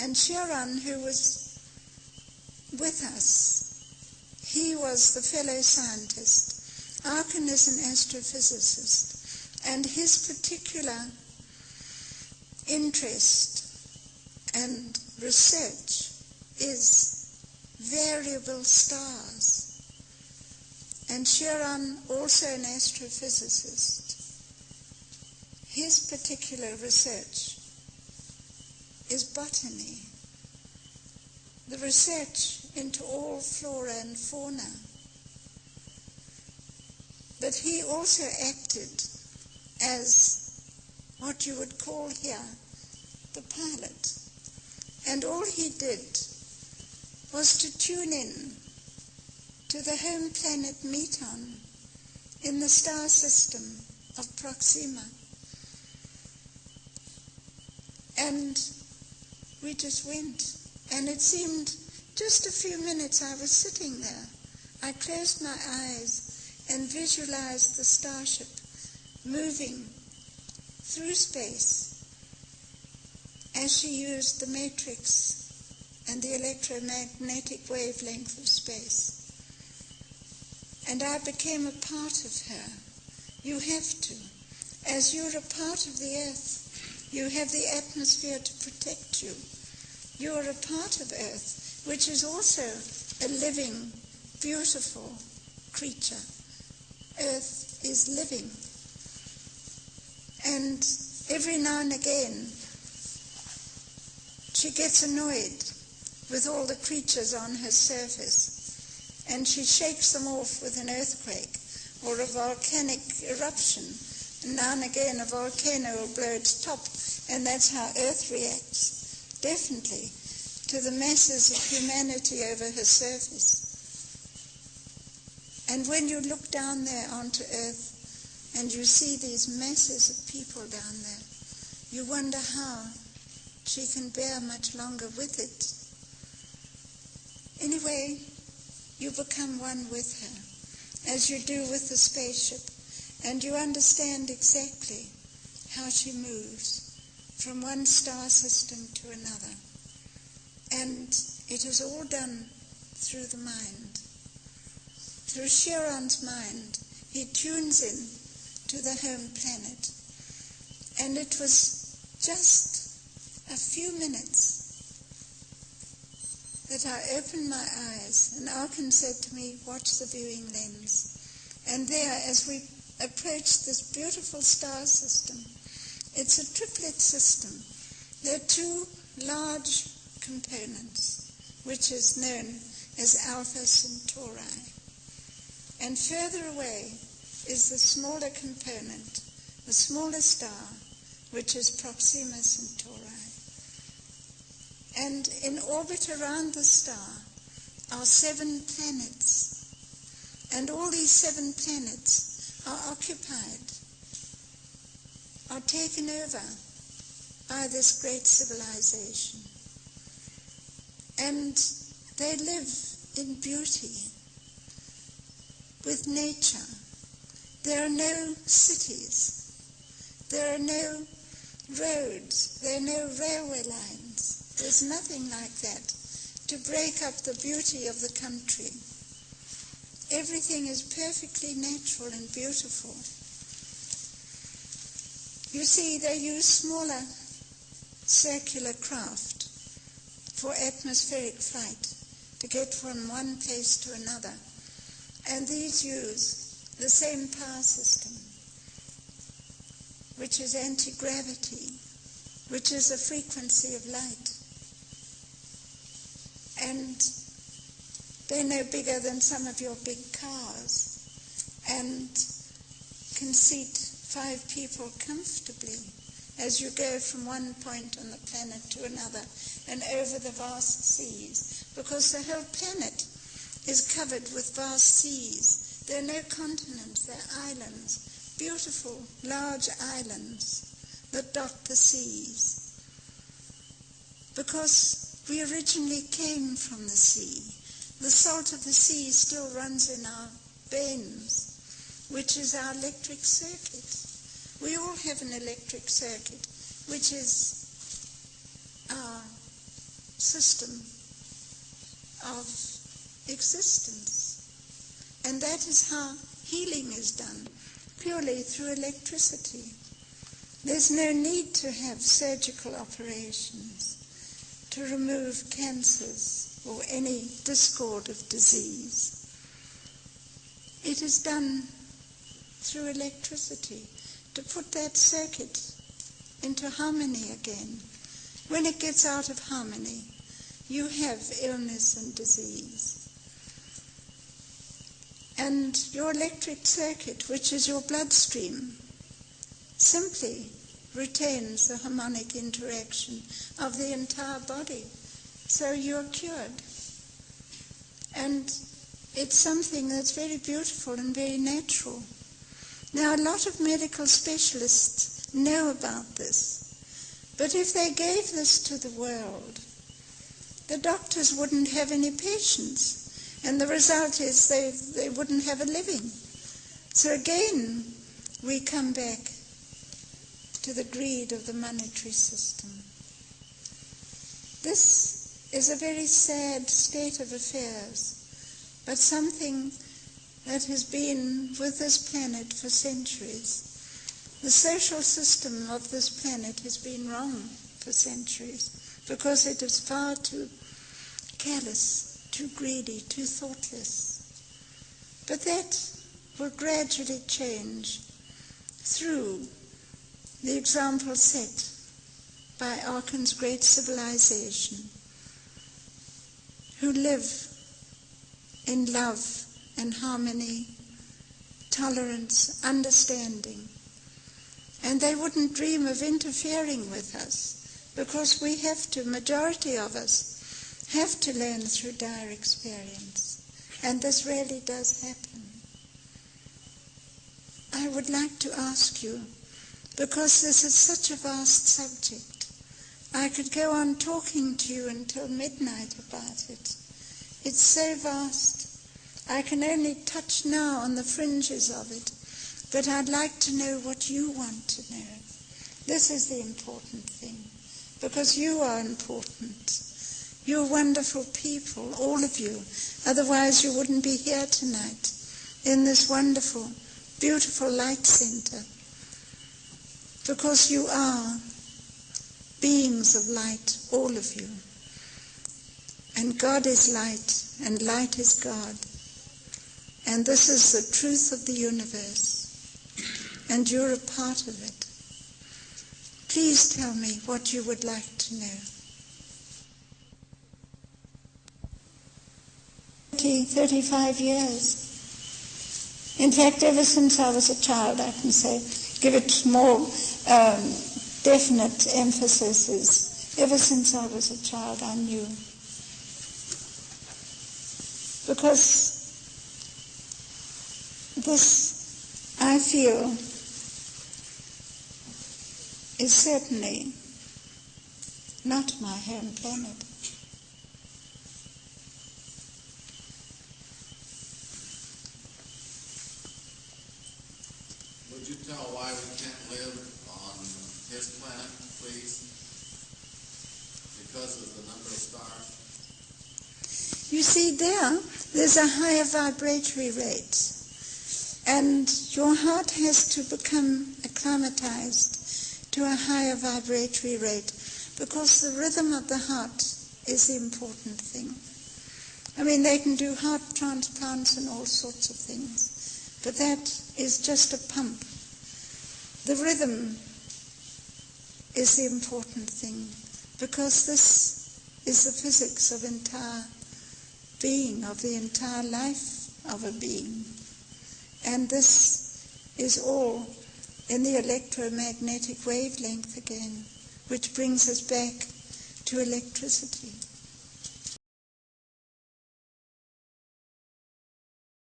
And Sharon, who was with us, he was the fellow scientist. Arkin is an astrophysicist, and his particular interest and research is variable stars. And Sharon, also an astrophysicist, his particular research is botany, the research into all flora and fauna. But he also acted as what you would call here the pilot. And all he did was to tune in to the home planet Meton in the star system of Proxima. And we just went. And it seemed just a few minutes I was sitting there. I closed my eyes and visualized the starship moving through space as she used the matrix and the electromagnetic wavelength of space. And I became a part of her. You have to. As you're a part of the earth, you have the atmosphere to protect you. You are a part of earth, which is also a living, beautiful creature. Earth is living. And every now and again, she gets annoyed with all the creatures on her surface, and she shakes them off with an earthquake or a volcanic eruption. And now and again a volcano will blow its top, and that's how Earth reacts, definitely, to the masses of humanity over her surface. And when you look down there onto Earth and you see these masses of people down there, you wonder how she can bear much longer with it. Anyway, you become one with her, as you do with the spaceship, and you understand exactly how she moves from one star system to another. And it is all done through the mind. Through Sharon's mind, he tunes in to the home planet. And it was just a few minutes that I opened my eyes, and Arkin said to me, "Watch the viewing lens." And there, as we approached this beautiful star system, it's a triplet system. There are two large components, which is known as Alpha Centauri. And further away is the smaller component, the smaller star, which is Proxima Centauri. And in orbit around the star are 7 planets. And all these 7 planets are occupied, are taken over by this great civilization. And they live in beauty with nature. There are no cities. There are no roads. There are no railway lines. There's nothing like that to break up the beauty of the country. Everything is perfectly natural and beautiful. You see, they use smaller circular craft for atmospheric flight to get from one place to another. And these use the same power system, which is anti-gravity, which is a frequency of light. And they're no bigger than some of your big cars and can seat 5 people comfortably as you go from one point on the planet to another and over the vast seas, because the whole planet is covered with vast seas. There are no continents, there are islands, beautiful large islands that dot the seas. Because we originally came from the sea. The salt of the sea still runs in our veins, which is our electric circuit. We all have an electric circuit, which is our system of existence. And that is how healing is done, purely through electricity. There's no need to have surgical operations to remove cancers or any discord of disease. It is done through electricity to put that circuit into harmony again. When it gets out of harmony, you have illness and disease. And your electric circuit, which is your bloodstream, simply retains the harmonic interaction of the entire body. So you're cured. And it's something that's very beautiful and very natural. Now, a lot of medical specialists know about this. But if they gave this to the world, the doctors wouldn't have any patients. And the result is they wouldn't have a living. So again, we come back to the greed of the monetary system. This is a very sad state of affairs, but something that has been with this planet for centuries. The social system of this planet has been wrong for centuries because it is far too callous, too greedy, too thoughtless. But that will gradually change through the example set by Arkan's great civilization, who live in love and harmony, tolerance, understanding. And they wouldn't dream of interfering with us, because we have to, majority of us, have to learn through dire experience. And this really does happen. I would like to ask you, because this is such a vast subject, I could go on talking to you until midnight about it. It's so vast. I can only touch now on the fringes of it, but I'd like to know what you want to know. This is the important thing, because you are important. You're wonderful people, all of you. Otherwise you wouldn't be here tonight in this wonderful, beautiful light center. Because you are beings of light, all of you. And God is light, and light is God. And this is the truth of the universe. And you're a part of it. Please tell me what you would like to know. 35 years. In fact, ever since I was a child, I can say, give it more definite emphasis is, ever since I was a child, I knew. Because this, I feel, is certainly not my home planet. Would you tell why we can't live on his planet, please? Because of the number of stars? You see, there's a higher vibratory rate. And your heart has to become acclimatized to a higher vibratory rate, because the rhythm of the heart is the important thing. I mean, they can do heart transplants and all sorts of things, but that is just a pump. The rhythm is the important thing, because this is the physics of entire being, of the entire life of a being. And this is all in the electromagnetic wavelength again, which brings us back to electricity.